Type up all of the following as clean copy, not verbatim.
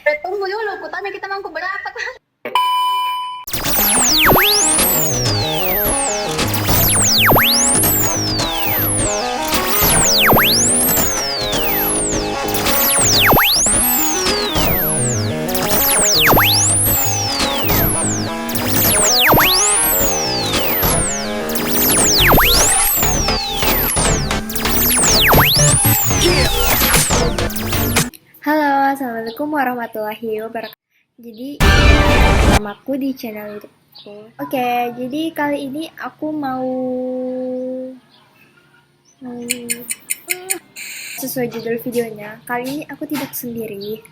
Tunggu dulu, kutanya kita mampu berapa kan? Halo, assalamualaikum warahmatullahi wabarakatuh. Jadi, namaku di channel YouTubeku. Oke, jadi kali ini aku mau sesuai judul videonya. Kali ini aku tidak sendiri.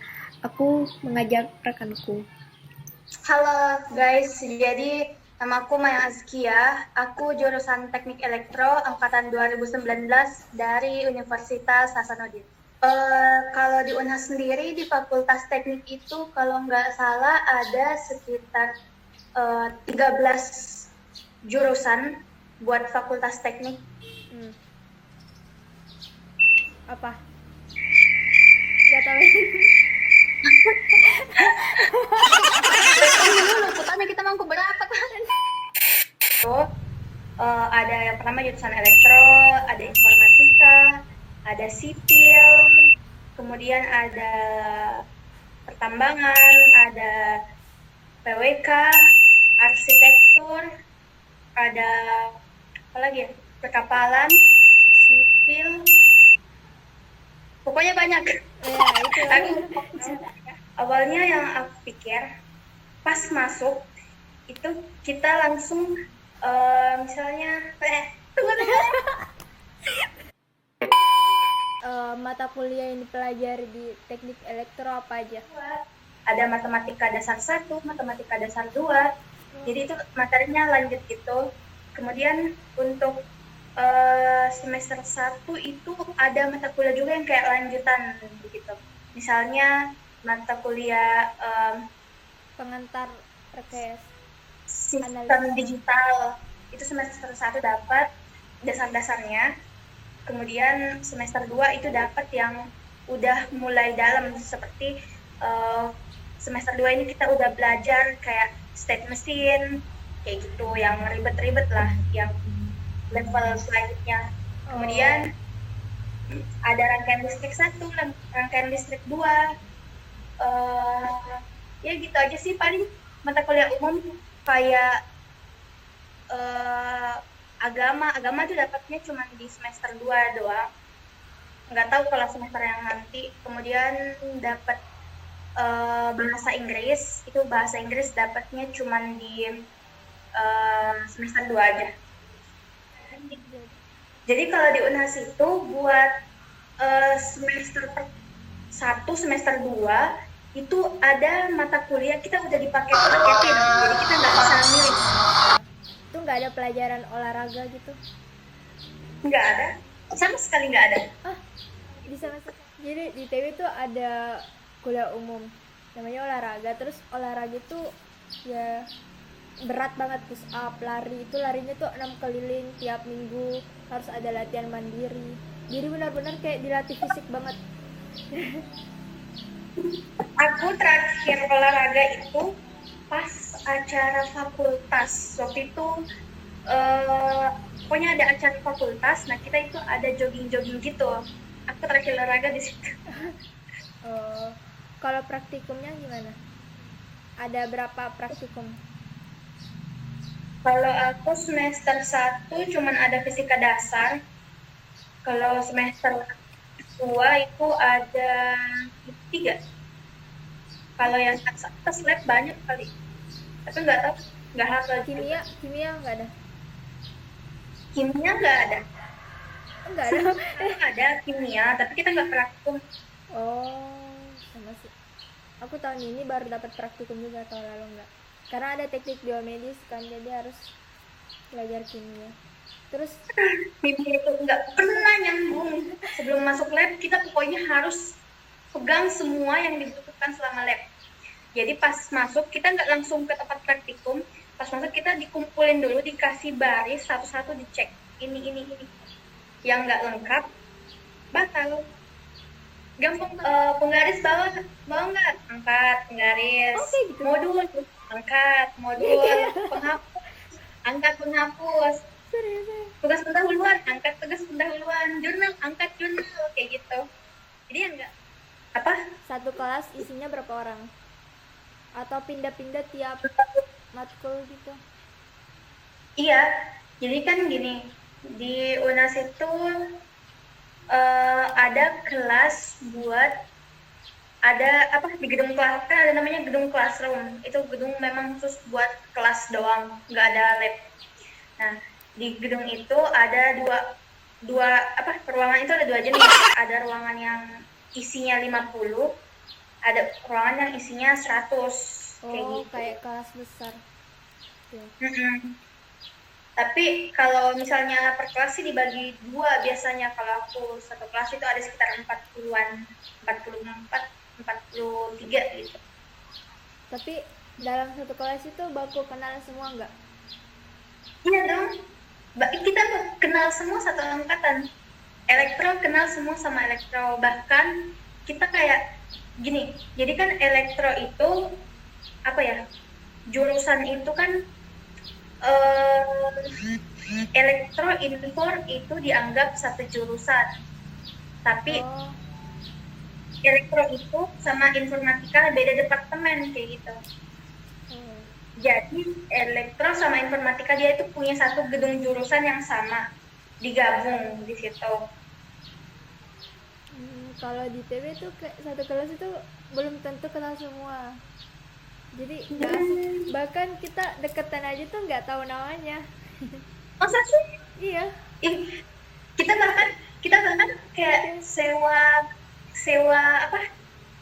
Aku mengajak rekanku. Halo guys, jadi namaku Maya Azkia. Aku jurusan Teknik Elektro angkatan 2019 dari Universitas Hasanuddin. Kalau di Unhas sendiri di Fakultas Teknik itu kalau nggak salah ada sekitar 13 jurusan buat Fakultas Teknik. Apa? Gak tahu. Dulu kutanya kita mampu berapa kan? Ada yang pertama jurusan elektro, ada informatika, ada sipil, kemudian ada pertambangan, ada PWK, arsitektur, ada apa lagi ya? Perkapalan, sipil, pokoknya banyak. Ya, itu. Awalnya yang aku pikir pas masuk itu kita langsung misalnya Mata kuliah yang dipelajari di teknik elektro apa aja? ada matematika dasar 1, matematika dasar 2. Jadi itu materinya lanjut gitu. Kemudian untuk semester 1 itu ada mata kuliah juga yang kayak lanjutan begitu. Misalnya mata kuliah Pengantar RKS. sistem digital. Itu semester 1 dapat dasar-dasarnya. Kemudian semester 2 itu dapat yang udah mulai dalam seperti semester 2 ini kita udah belajar kayak state mesin kayak gitu yang ribet-ribet lah yang level selanjutnya. Kemudian ada rangkaian listrik 1, rangkaian listrik 2. Ya gitu aja sih paling mata kuliah umum kayak agama itu dapatnya cuma di semester 2 doang. Nggak tahu kalau semester yang nanti. Kemudian dapat bahasa Inggris, itu bahasa Inggris dapatnya cuma di semester 2 aja. Jadi kalau di Unhas itu buat semester 1, semester 2 itu ada mata kuliah kita udah dipaketin, jadi kita nggak bisa milih. Itu nggak ada pelajaran olahraga gitu? Nggak ada, sama sekali nggak ada. Bisa masuk. Jadi di TW itu ada kuliah umum namanya olahraga, terus olahraga itu ya berat banget, push up, lari, itu larinya tuh 6 keliling tiap minggu, harus ada latihan mandiri, jadi benar-benar kayak dilatih fisik banget. Aku terakhir olahraga itu pas acara fakultas. Waktu itu pokoknya ada acara fakultas, nah kita itu ada jogging-jogging gitu. Aku terakhir olahraga di situ. Kalau praktikumnya gimana? Ada berapa praktikum? Kalau aku semester 1 cuman ada fisika dasar. Kalau semester 2 itu ada 3. Kalau yang atas lab banyak kali. Tapi nggak tahu, nggak hafal. Kimia nggak ada? Kimia nggak ada. Nggak ada. Ada kimia, tapi kita nggak praktikum. Sama sih. Aku tahun ini baru dapat praktikum juga, tahun lalu nggak. Karena ada teknik biomedis kan, jadi harus belajar kimia. Terus Kimia itu nggak pernah nyambung. Sebelum masuk lab, kita pokoknya harus pegang semua yang dibutuhkan selama lab. Jadi pas masuk, kita nggak langsung ke tempat praktikum. Pas masuk, kita dikumpulin dulu, dikasih baris, satu-satu dicek. Ini. Yang nggak lengkap, batal. gampang, penggaris bawah mau nggak? Angkat, penggaris. Oke gitu. Modul, angkat, modul. Penghapus, angkat penghapus. Serius ya? Tugas pendahuluan, angkat tugas pendahuluan. Jurnal, angkat jurnal, kayak gitu. Jadi ya enggak, apa, Satu kelas isinya berapa orang? Atau pindah-pindah tiap matkul gitu? iya. Jadi kan gini, di UNAS itu ada kelas buat, ada apa, di gedung kelas kan ada namanya gedung classroom. Itu gedung memang khusus buat kelas doang, nggak ada lab. Nah, di gedung itu ada dua apa, ruangan itu ada dua jenis. Ada ruangan yang isinya 50, ada ruangan yang isinya 100, kayak Oh, gitu. kayak kelas besar. Ya. Mm-mm. Tapi kalau misalnya per kelas sih dibagi dua biasanya. Kalau aku satu kelas itu ada sekitar 40-an, 44, 43 gitu. Tapi dalam satu kelas itu baku kenal semua nggak? Iya dong, kita kenal semua satu angkatan. Elektro kenal semua sama elektro, bahkan kita kayak gini. Jadi kan elektro itu apa ya? Jurusan itu kan elektro infor itu dianggap satu jurusan. Tapi Oh, elektro itu sama informatika beda departemen kayak gitu. oh. Jadi elektro sama informatika dia itu punya satu gedung jurusan yang sama, digabung di situ. Kalau di TB tuh kayak satu kelas itu belum tentu kenal semua. Jadi nggak asik. Bahkan kita deketan aja tuh nggak tahu namanya. Masa sih? Iya. Ih, kita bahkan kayak sewa apa,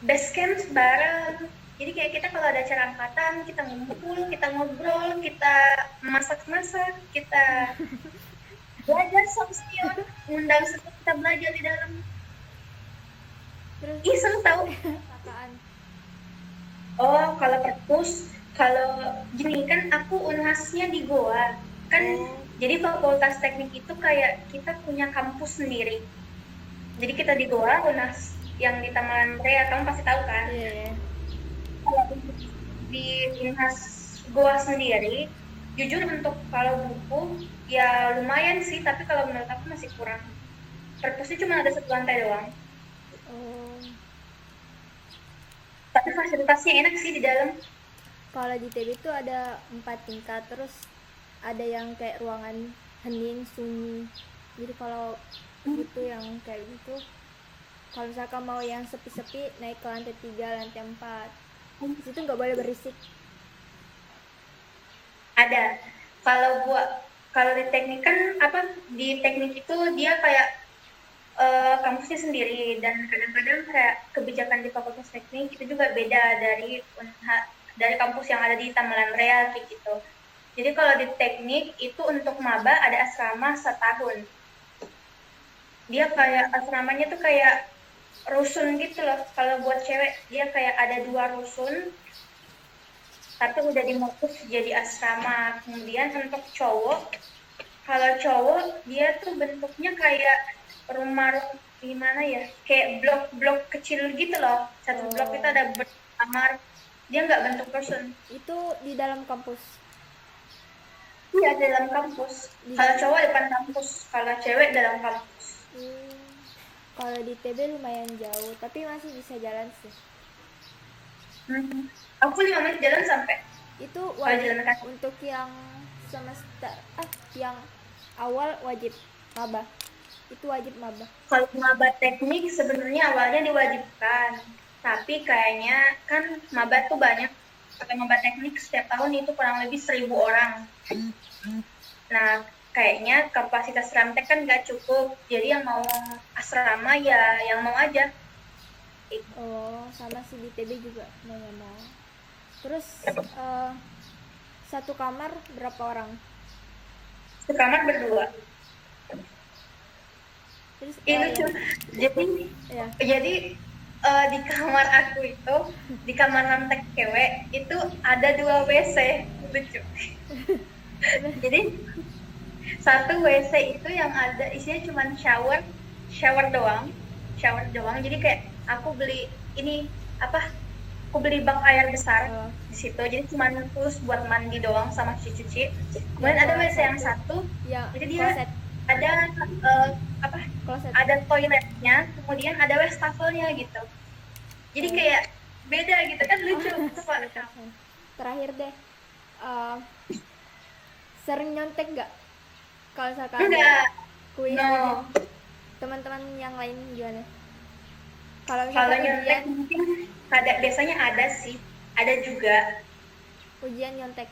base camp bareng. Jadi kayak kita kalau ada acara angkatan, kita ngumpul, kita ngobrol, kita masak-masak, kita belajar soft skill, ngundang semua kita belajar di dalam. Terus Ih, seru tau. apaan? Oh, kalau perpus, kalau gini kan aku UNHAS-nya di Goa. Kan jadi Fakultas Teknik itu kayak kita punya kampus sendiri. Jadi kita di Goa, UNHAS yang di Taman Rea, kamu pasti tahu kan? Iya. Kalau di UNHAS Goa sendiri, jujur untuk kalau buku ya lumayan sih, tapi kalau menurut aku masih kurang. Perpusnya cuma ada satu lantai doang. Oh, Tapi fasilitasnya enak sih di dalam. kalau di TB itu ada 4 tingkat, terus ada yang kayak ruangan hening sunyi. Jadi kalau gitu yang kayak gitu, kalau misalkan mau yang sepi-sepi naik ke lantai 3, lantai 4. Di situ nggak boleh berisik. Ada. Kalau di teknik kan apa, di teknik itu dia kayak kampusnya sendiri, dan kadang-kadang kayak kebijakan di Fakultas Teknik itu juga beda dari kampus yang ada di Tamalan Rea kayak gitu. Jadi kalau di teknik itu untuk maba ada asrama setahun. Dia kayak asramanya tuh kayak rusun gitu loh. Kalau buat cewek dia kayak ada 2 rusun, tapi udah dimodif jadi asrama. Kemudian untuk cowok, kalau cowok dia tuh bentuknya kayak rumah gimana ya, kayak blok-blok kecil gitu loh. Satu blok itu ada kamar, dia nggak bentuk rusun. Itu di dalam kampus. Iya, dalam kampus. Kalau cowok depan kampus, kalau cewek dalam kampus. Kalau di TB lumayan jauh, tapi masih bisa jalan sih. Aku 5 menit jalan sampai. Itu Kalau wajib jalan kaki. untuk yang semester yang awal wajib maba. Itu wajib maba. Kalau maba teknik sebenarnya awalnya diwajibkan, tapi kayaknya kan maba tuh banyak. Kalau maba teknik setiap tahun itu kurang lebih 1.000 orang. Nah, kayaknya kapasitas Ramtek kan nggak cukup, jadi yang mau asrama ya yang mau aja. Oh, sama sih di TB juga mau nggak mau. Terus satu kamar berapa orang? Sekamar berdua. Terus Lucu. ya. Jadi di kamar aku itu, di kamar Ramtek cewek itu ada 2 WC. Lucu. Jadi satu WC itu yang ada isinya cuma shower doang. Jadi kayak aku beli ini apa? Aku beli bak air besar Oh. di situ. Jadi cuma khusus buat mandi doang sama cuci-cuci. Kemudian Yang ada kelas WC yang satu. satu. Yang Jadi dia kloset. ada apa? Kloset. Ada toiletnya, kemudian ada wastafelnya gitu. Jadi Oh. kayak beda gitu kan, lucu. Coba. Terakhir deh, eh, sering nyontek nggak? Kalau misalkan Enggak. kuis No. gitu, teman-teman yang lain gimana? Kalau Kalau misalkan nyontek ujian, mungkin biasanya ada sih. Ada juga. ujian nyontek.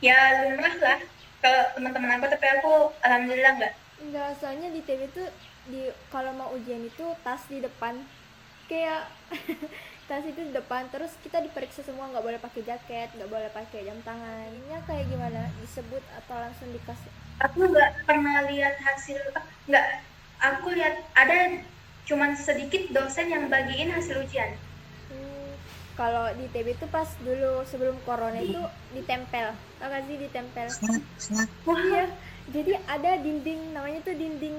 Ya lumrah lah kalau teman-teman aku, tapi aku alhamdulillah enggak. Enggak, soalnya di TV tuh kalau mau ujian itu tas di depan, kayak tas itu di depan, terus kita diperiksa semua, nggak boleh pakai jaket, nggak boleh pakai jam tangan. Ini kayak gimana, disebut atau langsung dikasih? Aku nggak pernah lihat hasil, nggak. Aku lihat ada cuman sedikit dosen yang bagiin hasil ujian. Kalau di TB itu pas dulu sebelum corona itu ditempel, tau gak sih ditempel? Wah, Iya, jadi ada dinding, namanya tuh dinding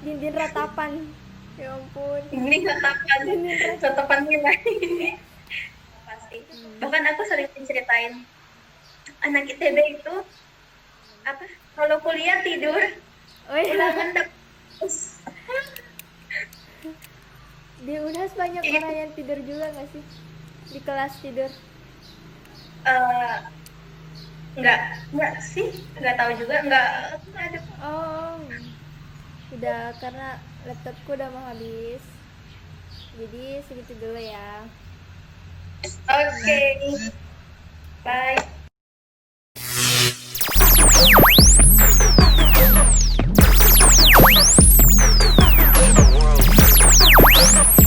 dinding ratapan. Ya ampun. ini katakan tatapan nilai. Pasti. Bahkan aku sering ceritain anak ITB itu apa? Kalau kuliah tidur, Oh iya, ulangan terus. di UNAS banyak orang yang tidur juga gak sih? Di kelas tidur. Enggak sih, enggak tahu juga, enggak ada. Oh, udah, karena laptopku udah mau habis. Jadi segitu dulu ya. Oke. Bye. The world.